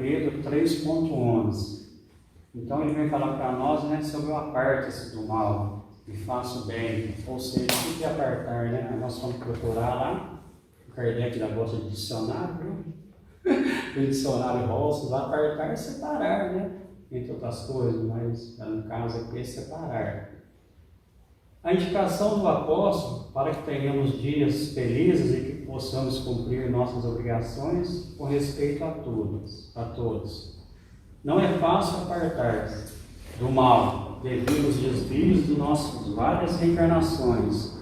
Pedro 3,11. Então ele vem falar para nós, né, sobre o aparta-se do mal e faça o bem. Ou seja, o que é apartar, né? Nós vamos procurar lá, o Kardec já gosta de dicionário, viu? O dicionário Rosso, apartar é separar, né? Entre outras coisas, mas no caso aqui é separar. A indicação do apóstolo para que tenhamos dias felizes e que possamos cumprir nossas obrigações com respeito a todos. Não é fácil apartar-se do mal devido aos desvios de nossas várias reencarnações,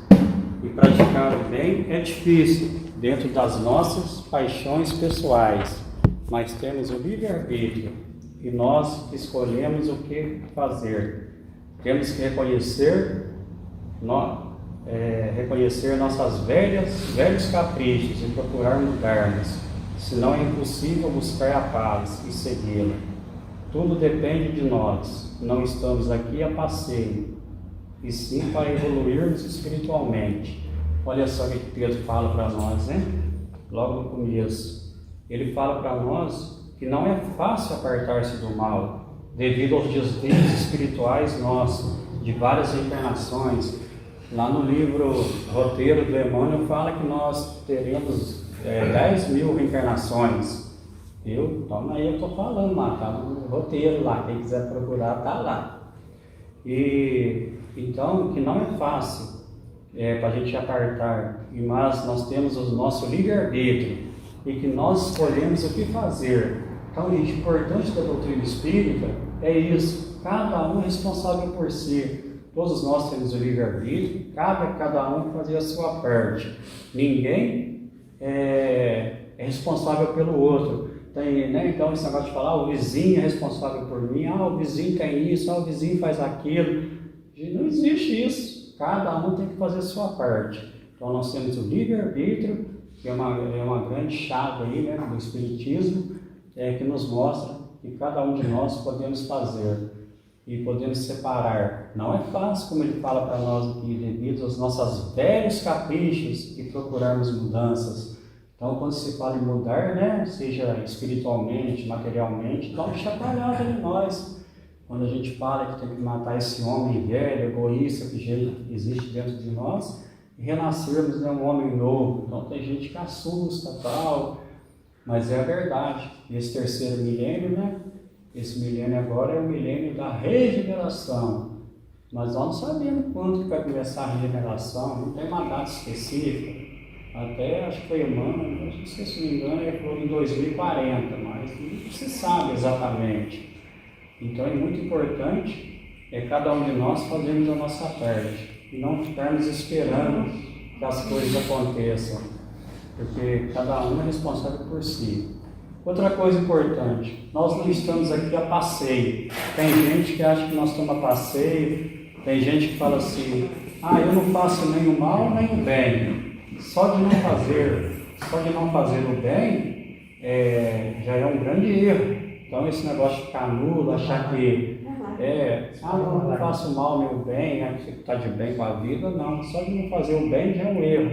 e praticar o bem é difícil dentro das nossas paixões pessoais, mas temos o livre-arbítrio e nós escolhemos o que fazer. Temos que reconhecer nossos velhos caprichos e procurar mudar-nos, senão é impossível buscar a paz e segui-la. Tudo depende de nós, não estamos aqui a passeio, e sim para evoluirmos espiritualmente. Olha só o que Pedro fala para nós, né? Logo no começo, ele fala para nós que não é fácil apartar-se do mal, devido aos desvios espirituais nossos, de várias reencarnações. Lá no livro Roteiro do Emmanuel fala que nós teremos 10.000 reencarnações. Toma aí, eu estou falando lá, está no roteiro lá, quem quiser procurar está lá. E então, que não é fácil para a gente apartar, mas nós temos o nosso livre-arbítrio e que nós escolhemos o que fazer. Então, o importante da doutrina espírita é isso, cada um é responsável por si. Todos nós temos o livre-arbítrio, cabe a cada um fazer a sua parte. Ninguém é responsável pelo outro. Então, esse negócio de falar, o vizinho é responsável por mim, o vizinho tem isso, o vizinho faz aquilo. Não existe isso. Cada um tem que fazer a sua parte. Então, nós temos o livre-arbítrio, que é uma grande chave aí, né, do Espiritismo, que nos mostra que cada um de nós podemos fazer. E podemos separar. Não é fácil, como ele fala para nós aqui, devido aos nossos velhos caprichos e procurarmos mudanças. Então, quando se fala em mudar, né, seja espiritualmente, materialmente, dá uma chacoalhada em nós. Quando a gente fala que tem que matar esse homem velho, egoísta, que existe dentro de nós, e renascermos, né, um homem novo. Então, tem gente que assusta tal, mas é a verdade. E esse terceiro milênio, né? Esse milênio agora é o milênio da regeneração. Mas nós não sabemos quando que vai começar a regeneração, não tem uma data específica. Até, acho que foi Emmanuel, não sei se me engano, ele falou em 2040, mas não se sabe exatamente. Então é muito importante cada um de nós fazermos a nossa parte e não ficarmos esperando que as coisas aconteçam, porque cada um é responsável por si. Outra coisa importante, nós não estamos aqui a passeio. Tem gente que acha que nós estamos a passeio, tem gente que fala assim, eu não faço nem o mal nem o bem. Só de não fazer o bem já é um grande erro. Então esse negócio de ficar nulo, achar que não faço mal nem o bem, você está de bem com a vida, não. Só de não fazer o bem já é um erro.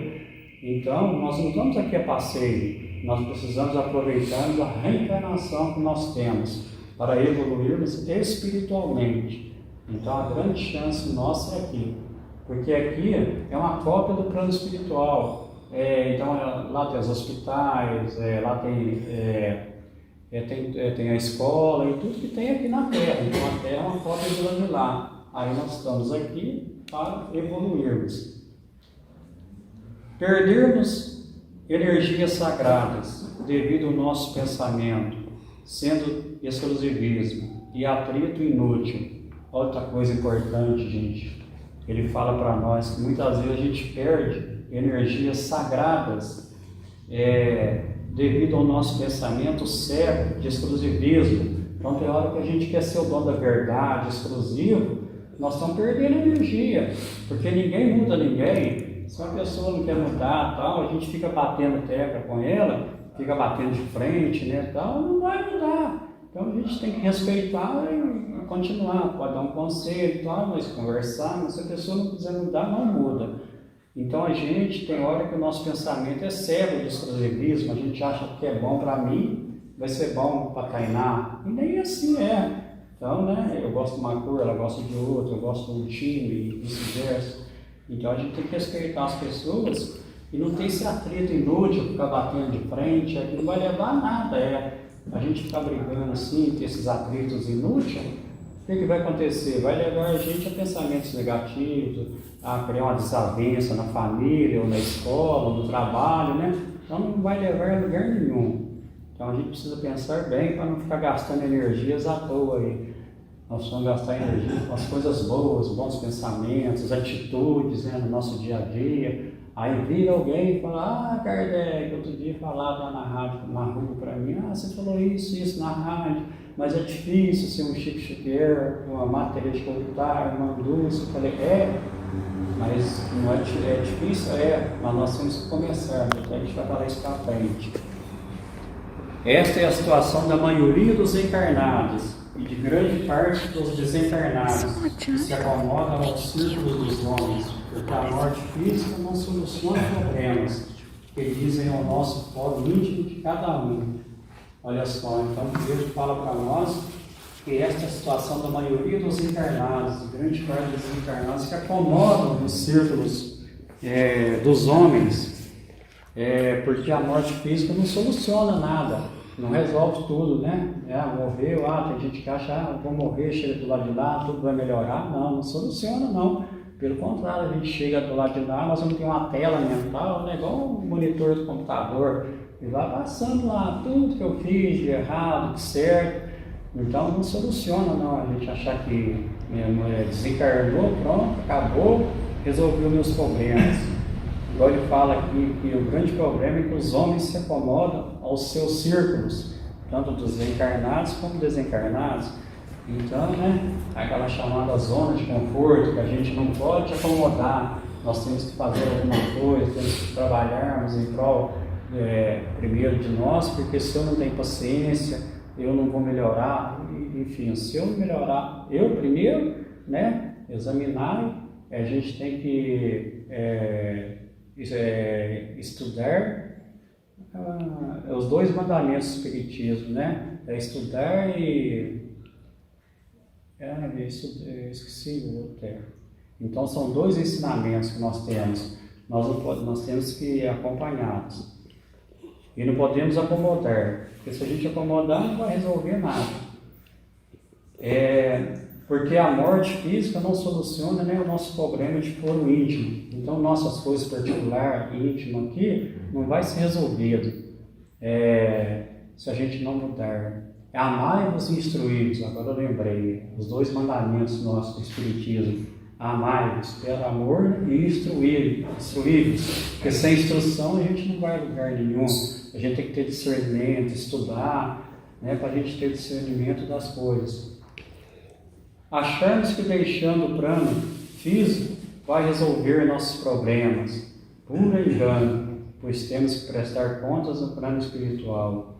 Então nós não estamos aqui a passeio. Nós precisamos aproveitar a reencarnação que nós temos para evoluirmos espiritualmente. Então a grande chance nossa é aqui, porque aqui é uma cópia do plano espiritual. Então lá tem os hospitais, lá tem a escola e tudo que tem aqui na Terra. Então a Terra é uma cópia de lá de lá. Aí nós estamos aqui para evoluirmos. Perdermos energias sagradas devido ao nosso pensamento, sendo exclusivismo e atrito inútil. Outra coisa importante, gente, ele fala para nós que muitas vezes a gente perde energias sagradas devido ao nosso pensamento cego de exclusivismo. Então tem hora que a gente quer ser o dono da verdade, exclusivo, nós estamos perdendo energia, porque ninguém muda ninguém. Se uma pessoa não quer mudar, tal, a gente fica batendo tecla com ela, fica batendo de frente, né, tal, não vai mudar. Então a gente tem que respeitar e continuar, pode dar um conselho, tal, mas conversar, mas se a pessoa não quiser mudar, não muda. Então a gente tem hora que o nosso pensamento é cego de exclusivismo, a gente acha que é bom para mim vai ser bom para Tainá. E nem assim é. Então, né, eu gosto de uma cor, ela gosta de outra, eu gosto de um time e vice-versa. Então a gente tem que respeitar as pessoas e não ter esse atrito inútil, ficar batendo de frente, que não vai levar a nada. A gente ficar brigando assim, ter esses atritos inúteis, o que vai acontecer? Vai levar a gente a pensamentos negativos, a criar uma desavença na família, ou na escola, ou no trabalho, né? Então não vai levar a lugar nenhum. Então a gente precisa pensar bem para não ficar gastando energias à toa aí. Nós vamos gastar energia com as coisas boas, bons pensamentos, atitudes, né, no nosso dia a dia. Aí vira alguém e fala, Kardec, outro dia falava lá na rádio, na rua para mim, você falou isso na rádio, mas é difícil ser um Chico Xavier, uma Madre Teresa de Calcutá, uma Dulce. Eu falei, mas não é difícil, mas nós temos que começar, então a gente vai falar isso para frente. Esta é a situação da maioria dos encarnados e de grande parte dos desencarnados, que se acomodam ao círculo dos homens, porque a morte física não soluciona problemas que dizem ao nosso fórum íntimo de cada um. Olha só, então Deus fala para nós que esta é a situação da maioria dos encarnados, de grande parte dos encarnados, que acomodam nos círculos dos homens, porque a morte física não soluciona nada, não resolve tudo, né? Morreu, tem gente que acha, vou morrer, chega do lado de lá, tudo vai melhorar. Não soluciona não. Pelo contrário, a gente chega do lado de lá, nós vamos ter uma tela mental, né? Igual um monitor do computador, e vai passando lá tudo que eu fiz de errado, de certo. Então não soluciona não, a gente achar que desencarnou, pronto, acabou, resolveu meus problemas. Igual ele fala aqui que o grande problema é que os homens se acomodam aos seus círculos, tanto dos encarnados como desencarnados. Então, né, aquela chamada zona de conforto que a gente não pode acomodar, nós temos que fazer alguma coisa, temos que trabalharmos em prol primeiro de nós, porque se eu não tenho paciência, eu não vou melhorar. Enfim, se eu não melhorar, eu primeiro, né, examinar, a gente tem que estudar os dois mandamentos do Espiritismo, né? Estudar e... esqueci o termo. Então são dois ensinamentos que nós temos. Nós temos que acompanhá-los. E não podemos acomodar, porque se a gente acomodar não vai resolver nada. Porque a morte física não soluciona nem o nosso problema de foro íntimo. Então nossas coisas particulares, íntimas aqui, não vai ser resolvido se a gente não mudar. Amai-vos e instruí-vos, agora eu lembrei, os dois mandamentos nossos do Espiritismo. Amai-vos pelo amor e instruí-vos, porque sem instrução a gente não vai a lugar nenhum. A gente tem que ter discernimento, estudar, né, para a gente ter discernimento das coisas. Acharmos que deixando o plano físico vai resolver nossos problemas. Puro engano, pois temos que prestar contas no plano espiritual.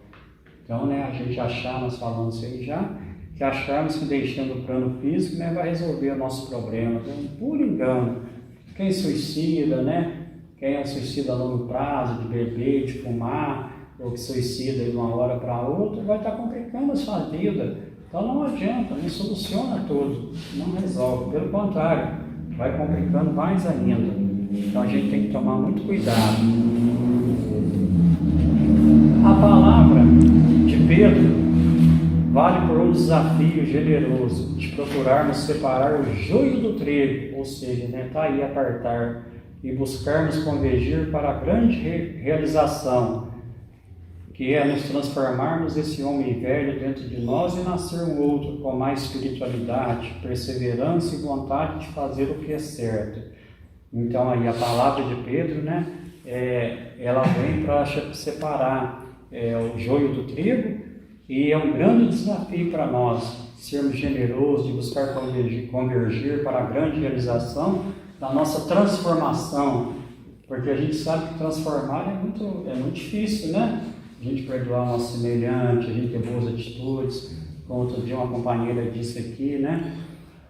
Então, né, a gente achar, nós falamos isso aí já, que acharmos que deixando o plano físico, né, vai resolver o nosso problema. Então, puro engano. Quem suicida, né? Quem é suicida a longo prazo, de beber, de fumar, ou que suicida de uma hora para outra, vai estar complicando a sua vida. Então não adianta, não soluciona tudo, não resolve. Pelo contrário, vai complicando mais ainda. Então a gente tem que tomar muito cuidado. A palavra de Pedro vale por um desafio generoso de procurarmos separar o joio do trigo, ou seja, né, tá aí apartar, e buscarmos convergir para a grande realização, que é nos transformarmos esse homem velho dentro de nós e nascer um outro com mais espiritualidade, perseverança e vontade de fazer o que é certo. Então aí a palavra de Pedro, né, ela vem para separar o joio do trigo, e é um grande desafio para nós sermos generosos, de buscar convergir para a grande realização da nossa transformação, porque a gente sabe que transformar é muito difícil, né? A gente perdoar o nosso semelhante, a gente ter boas atitudes. Como outro dia uma companheira disse aqui, né?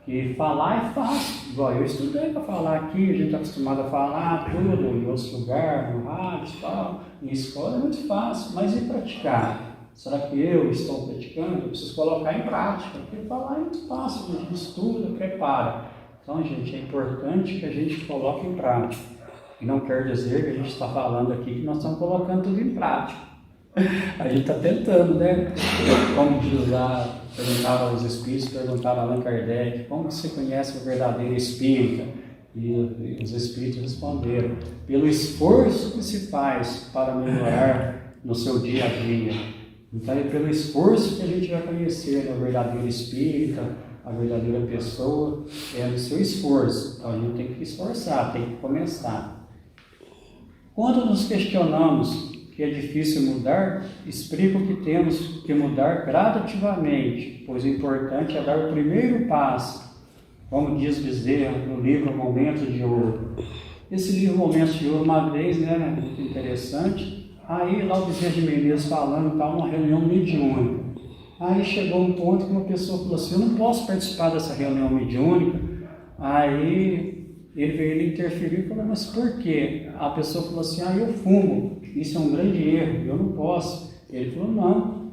Que falar é fácil. Igual eu estudei para falar aqui, a gente está acostumado a falar tudo em outros lugares, no rádio e tal. Em escola é muito fácil, mas e praticar? Será que eu estou praticando? Eu preciso colocar em prática, porque falar é muito fácil, a gente estuda, prepara. Então, gente, é importante que a gente coloque em prática. E não quer dizer que a gente está falando aqui que nós estamos colocando tudo em prática. A gente está tentando, né? Como diz lá, perguntaram aos espíritos, perguntaram a Allan Kardec, como você conhece o verdadeiro espírita? E os espíritos responderam, pelo esforço que se faz para melhorar no seu dia a dia. Então é pelo esforço que a gente vai conhecer, né, o verdadeiro espírita, a verdadeira pessoa, é no seu esforço. Então a gente tem que esforçar, tem que começar. Quando nos questionamos que é difícil mudar, explico que temos que mudar gradativamente, pois o importante é dar o primeiro passo, como diz Bezerra no livro Momentos de Ouro. Esse livro Momentos de Ouro, uma vez, né, muito interessante, aí lá o Bezerra de Menezes falando, estava numa reunião mediúnica. Aí chegou um ponto que uma pessoa falou assim, eu não posso participar dessa reunião mediúnica. Aí ele interferiu e falou, mas por quê? A pessoa falou assim, eu fumo, isso é um grande erro, eu não posso. Ele falou, não,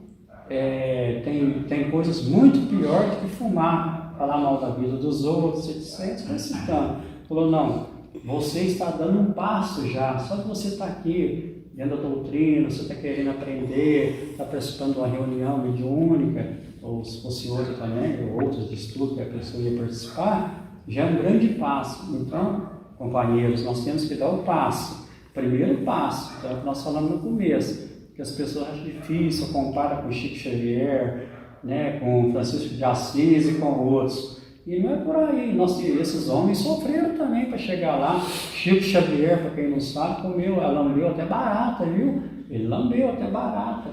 tem coisas muito piores do que fumar, falar mal da vida dos outros, etc. Recitando. Falou, não, você está dando um passo já, só que você está aqui, dentro da doutrina, você está querendo aprender, está participando de uma reunião mediúnica, ou se fosse outra também, ou outros de estudo que a pessoa ia participar, já é um grande passo. Então, companheiros, nós temos que dar o passo, primeiro passo, que é o que nós falamos no começo, que as pessoas acham difícil, compara com Chico Xavier, né, com Francisco de Assis e com outros. E não é por aí, esses homens sofreram também para chegar lá. Chico Xavier, para quem não sabe, lambeu até barata, viu? Ele lambeu até barata.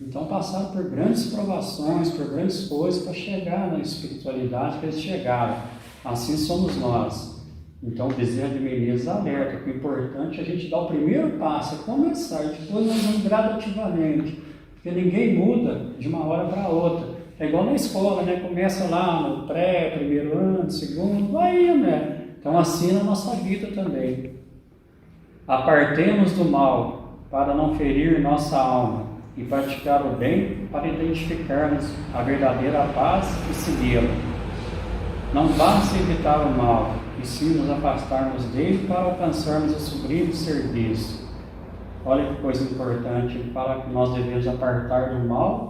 Então passaram por grandes provações, por grandes coisas para chegar na espiritualidade que eles chegaram. Assim somos nós. Então o Bezerra de Menezes alerta que o importante é a gente dar o primeiro passo, é começar, e depois nós vamos gradativamente, porque ninguém muda de uma hora para outra. É igual na escola, né? Começa lá no pré, primeiro ano, segundo, vai indo, né? Então assim na nossa vida também. Apartemos do mal para não ferir nossa alma e praticar o bem para identificarmos a verdadeira paz e segui-la. Não basta evitar o mal, e sim nos afastarmos dele para alcançarmos o sublime serviço. Olha que coisa importante, ele fala que nós devemos apartar do mal,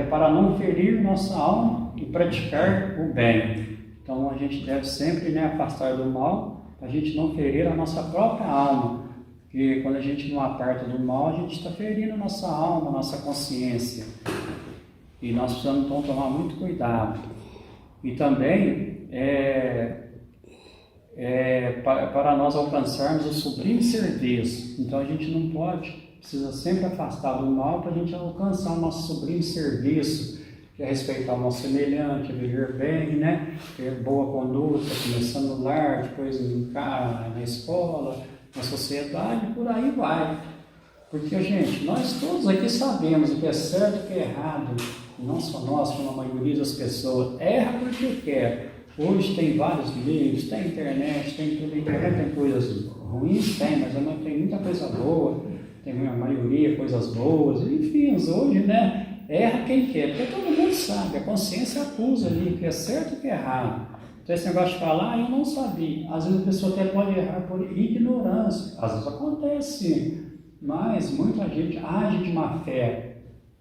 para não ferir nossa alma e praticar o bem. Então a gente deve sempre, afastar do mal, para a gente não ferir a nossa própria alma, porque quando a gente não aparta do mal, a gente está ferindo a nossa alma, a nossa consciência, e nós precisamos então tomar muito cuidado. E também para nós alcançarmos o sublime serviço. Então a gente não precisa sempre afastar do mal para a gente alcançar o nosso sublime serviço, que é respeitar o nosso semelhante, viver bem, ter boa conduta, começando no lar, depois na escola, na sociedade, por aí vai. Porque, gente, nós todos aqui sabemos o que é certo e o que é errado, não só nós, como a maioria das pessoas, erra porque quer. Hoje tem vários livros, tem internet, tem tudo. A internet tem coisas ruins, mas tem muita coisa boa, tem a maioria coisas boas, enfim, hoje, erra quem quer, porque todo mundo sabe, a consciência acusa ali, que é certo e que é errado. Então esse negócio de falar, eu não sabia, às vezes a pessoa até pode errar por ignorância, às vezes acontece, mas muita gente age de má fé.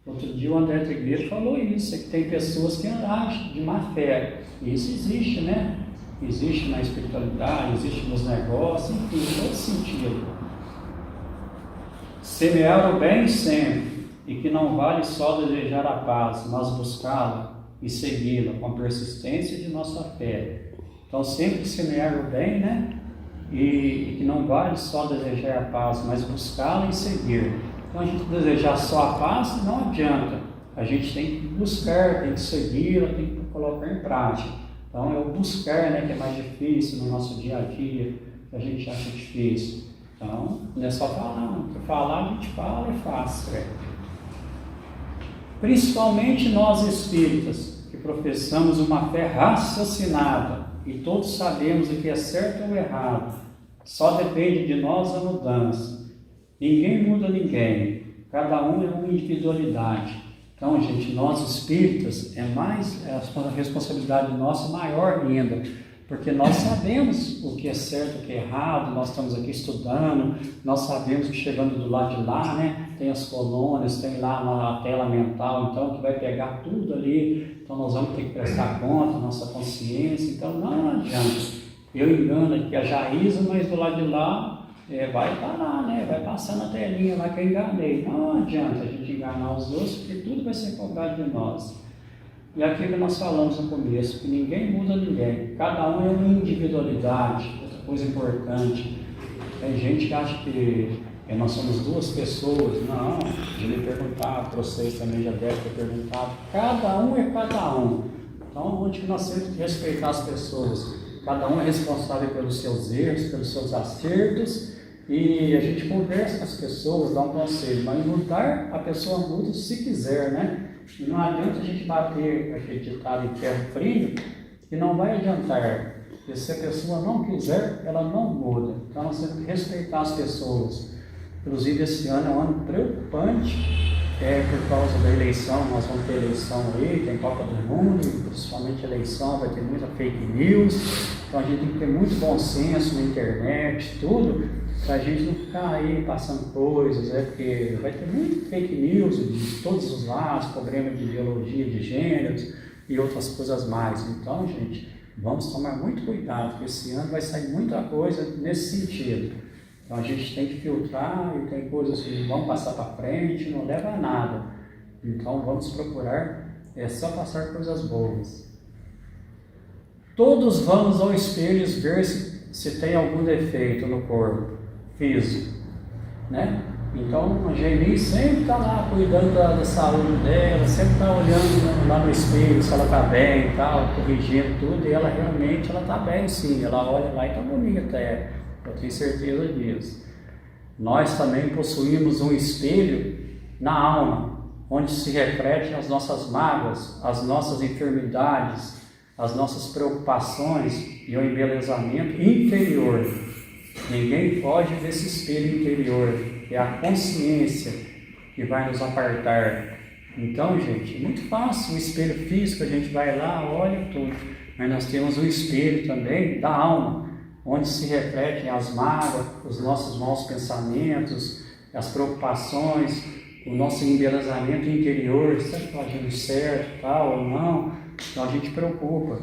Outro dia o André Trigueiro falou isso, que tem pessoas que agem de má fé. Isso existe, Existe na espiritualidade, existe nos negócios, enfim, em todo sentido. Semear o bem sempre, e que não vale só desejar a paz, mas buscá-la e segui-la com a persistência de nossa fé. Então sempre semear o bem, E que não vale só desejar a paz, mas buscá-la e seguir. Então a gente desejar só a paz não adianta. A gente tem que buscar, tem que seguir, tem que colocar em prática. Então é o buscar, que é mais difícil no nosso dia a dia, que a gente acha difícil. Então não é só falar, não. Para falar a gente fala e faz. Principalmente nós espíritas, que professamos uma fé raciocinada e todos sabemos o que é certo ou errado. Só depende de nós a mudança. Ninguém muda ninguém, cada um é uma individualidade. Então, gente, nós espíritas, a responsabilidade nossa é maior ainda, porque nós sabemos o que é certo, o que é errado, nós estamos aqui estudando, nós sabemos que chegando do lado de lá, né, tem as colônias, tem lá a tela mental, então, que vai pegar tudo ali, então nós vamos ter que prestar conta, nossa consciência, então não adianta. Eu engano aqui a Jaísa, mas do lado de lá vai estar lá, né, vai passar na telinha lá que eu enganei. Não adianta a gente enganar os outros, porque tudo vai ser cobrado de nós. E aquilo que nós falamos no começo, que ninguém muda ninguém, cada um é uma individualidade, outra coisa importante. Tem gente que acha que nós somos duas pessoas. Não, eu me perguntava, para vocês também já devem ter perguntado, cada um é cada um. Então, onde que nós temos que respeitar as pessoas? Cada um é responsável pelos seus erros, pelos seus acertos, e a gente conversa com as pessoas, dá um conselho, mas mudar, a pessoa muda se quiser, né? E não adianta a gente bater aquele ditado em ferro frio, que não vai adiantar. Porque se a pessoa não quiser, ela não muda. Então nós temos que respeitar as pessoas. Inclusive esse ano é um ano preocupante, por causa da eleição. Nós vamos ter eleição aí, tem Copa do Mundo, e principalmente eleição, vai ter muita fake news. Então a gente tem que ter muito bom senso na internet, tudo, para a gente não ficar aí passando coisas, porque vai ter muito fake news de todos os lados, problema de ideologia de gêneros e outras coisas mais. Então, gente, vamos tomar muito cuidado, porque esse ano vai sair muita coisa nesse sentido. Então a gente tem que filtrar, e tem coisas que vão passar para frente, não leva a nada. Então vamos procurar só passar coisas boas. Todos vamos ao espelho ver se tem algum defeito no corpo físico, né? Então a Geni sempre está lá cuidando da saúde dela, sempre está olhando lá no espelho se ela está bem e tal, corrigindo tudo, e ela realmente está bem sim, ela olha lá e está bonita, eu tenho certeza disso. Nós também possuímos um espelho na alma, onde se refletem as nossas mágoas, as nossas enfermidades, as nossas preocupações e o embelezamento interior. Ninguém foge desse espelho interior, que é a consciência que vai nos apartar. Então, gente, é muito fácil. O espelho físico, a gente vai lá, olha tudo, mas nós temos o espelho também da alma, onde se refletem as mágoas, os nossos maus pensamentos, as preocupações, o nosso embelezamento interior, se está agindo certo, tal ou não. Então a gente preocupa.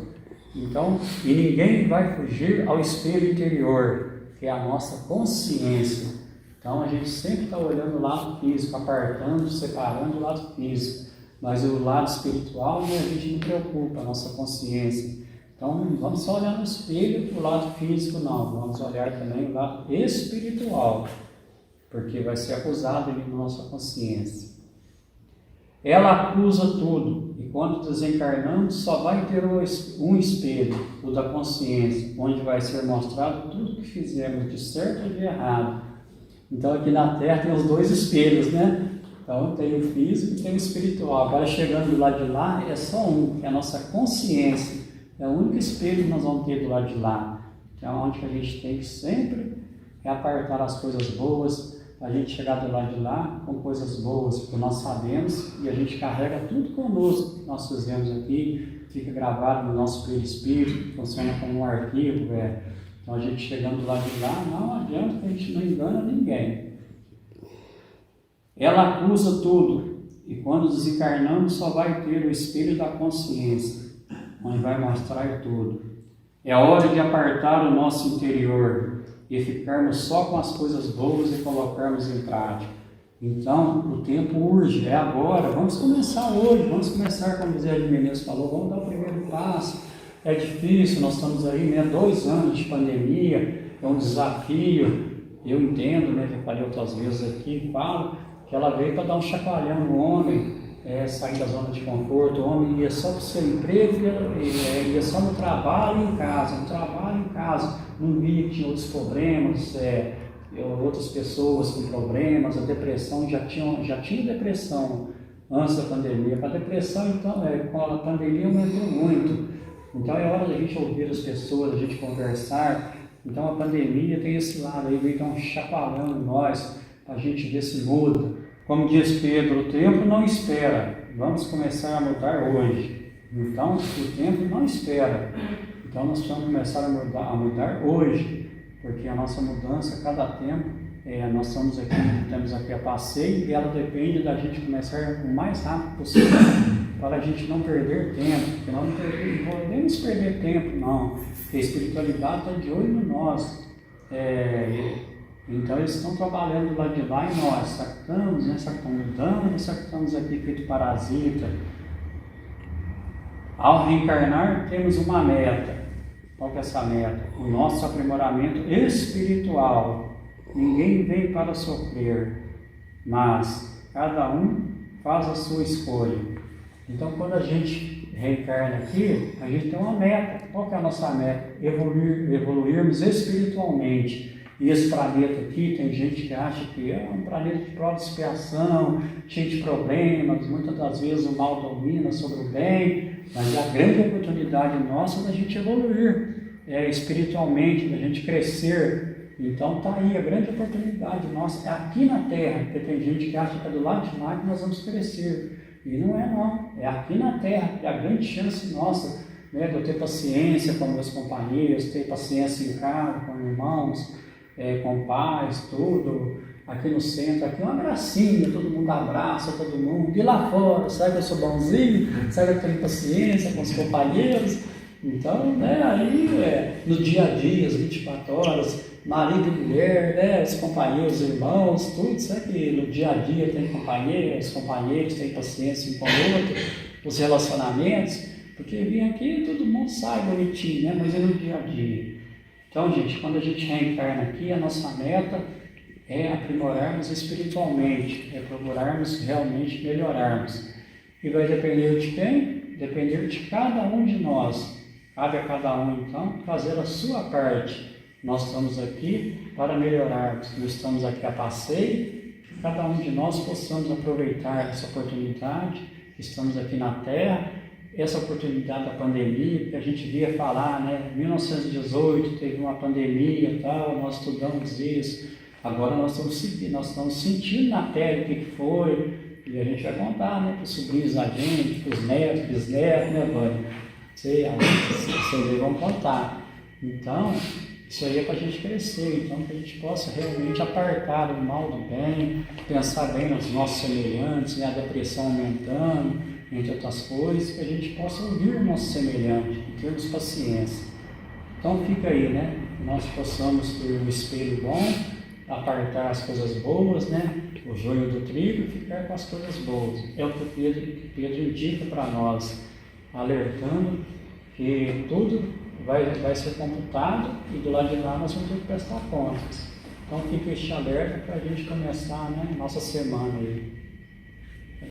Então, e ninguém vai fugir ao espelho interior, que é a nossa consciência. Então a gente sempre está olhando o lado físico, apartando, separando o lado físico, mas o lado espiritual, né, a gente não preocupa, a nossa consciência. Então não vamos só olhar no espelho o lado físico, não, vamos olhar também o lado espiritual, porque vai ser acusado ali na nossa consciência. Ela acusa tudo, e quando desencarnamos só vai ter um espelho, o da consciência, onde vai ser mostrado tudo que fizemos de certo ou de errado. Então aqui na Terra tem os dois espelhos, né? Então tem o físico e tem o espiritual. Agora chegando do lado de lá é só um, que é a nossa consciência. É o único espelho que nós vamos ter do lado de lá. Então é onde que a gente tem que sempre apartar as coisas boas, a gente chegar do lado de lá com coisas boas que nós sabemos, e a gente carrega tudo conosco que nós fizemos aqui, fica gravado no nosso perispírito, funciona como um arquivo. Então a gente chegando do lado de lá, não adianta que a gente não engana ninguém. Ela acusa tudo, e quando desencarnamos só vai ter o espelho da consciência, onde vai mostrar tudo. É hora de apartar o nosso interior e ficarmos só com as coisas boas e colocarmos em prática. Então, o tempo urge, é agora, vamos começar hoje, vamos começar, como o Zé de Menezes falou, vamos dar o primeiro passo. É difícil, nós estamos aí, 2 anos de pandemia, é um desafio, eu entendo, já falei outras vezes aqui, falo, que ela veio para dar um chacoalhão no homem, sair da zona de conforto. O homem ia só para o seu emprego, ia só no trabalho e em casa, não via que tinha outros problemas, outras pessoas com problemas, a depressão, já tinha depressão antes da pandemia. A depressão, então, com a pandemia aumentou muito. Então é hora da gente ouvir as pessoas, a gente conversar. Então a pandemia tem esse lado aí, veio dar um chacoalhão em nós, para a gente ver se muda. Como diz Pedro, o tempo não espera, vamos começar a mudar hoje. Então, o tempo não espera. Então, nós precisamos começar a mudar hoje, porque a nossa mudança, cada tempo, nós temos aqui a passeio e ela depende da gente começar o mais rápido possível, para a gente não perder tempo, porque nós não podemos perder tempo, não, porque a espiritualidade está de olho em nós. Então eles estão trabalhando lá de lá e nós, só que estamos mudando, só que estamos aqui feito parasita. Ao reencarnar temos uma meta. Qual que é essa meta? O nosso aprimoramento espiritual. Ninguém vem para sofrer, mas cada um faz a sua escolha. Então quando a gente reencarna aqui, a gente tem uma meta. Qual que é a nossa meta? Evoluirmos espiritualmente. E esse planeta aqui, tem gente que acha que é um planeta de prova de expiação, cheio de problemas, muitas das vezes o mal domina sobre o bem, mas a grande oportunidade nossa é da gente evoluir espiritualmente, da gente crescer. Então está aí a grande oportunidade nossa, é aqui na Terra, porque tem gente que acha que é do lado de lá que nós vamos crescer. E não é não, é aqui na Terra, que é a grande chance nossa, de eu ter paciência com meus companheiros, ter paciência em casa, com irmãos, com paz, tudo, aqui no centro, aqui é uma gracinha, todo mundo abraça todo mundo, e lá fora, sabe que eu sou bonzinho, sabe que eu tenho paciência com os companheiros, então, aí no dia a dia, as 24 horas, marido e mulher, os companheiros, irmãos, tudo, sabe que no dia a dia tem companheiros, os companheiros têm paciência um com o outro, os relacionamentos, porque vem aqui todo mundo sai bonitinho, mas é no dia a dia. Então, gente, quando a gente reencarna aqui, a nossa meta é aprimorarmos espiritualmente, é procurarmos realmente melhorarmos. E vai depender de quem? Depender de cada um de nós. Cabe a cada um, então, fazer a sua parte. Nós estamos aqui para melhorarmos, nós estamos aqui a passeio, que cada um de nós possamos aproveitar essa oportunidade, estamos aqui na Terra, essa oportunidade da pandemia, que a gente via falar, em 1918 teve uma pandemia e tal, nós estudamos isso, agora nós estamos sentindo na pele o que foi, e a gente vai contar, para os sobrinhos da gente, para os netos, bisnetos, Vânia? Vocês vão contar. Então, isso aí é para a gente crescer, então que a gente possa realmente apartar o mal do bem, pensar bem nos nossos semelhantes, a depressão aumentando, entre outras coisas, que a gente possa ouvir o nosso semelhante e termos paciência. Então fica aí, que nós possamos ter um espelho bom, apartar as coisas boas, o joio do trigo e ficar com as coisas boas. É o que Pedro indica para nós, alertando que tudo vai ser computado e do lado de lá nós vamos ter que prestar contas. Então fica este alerta para a gente começar nossa semana aí.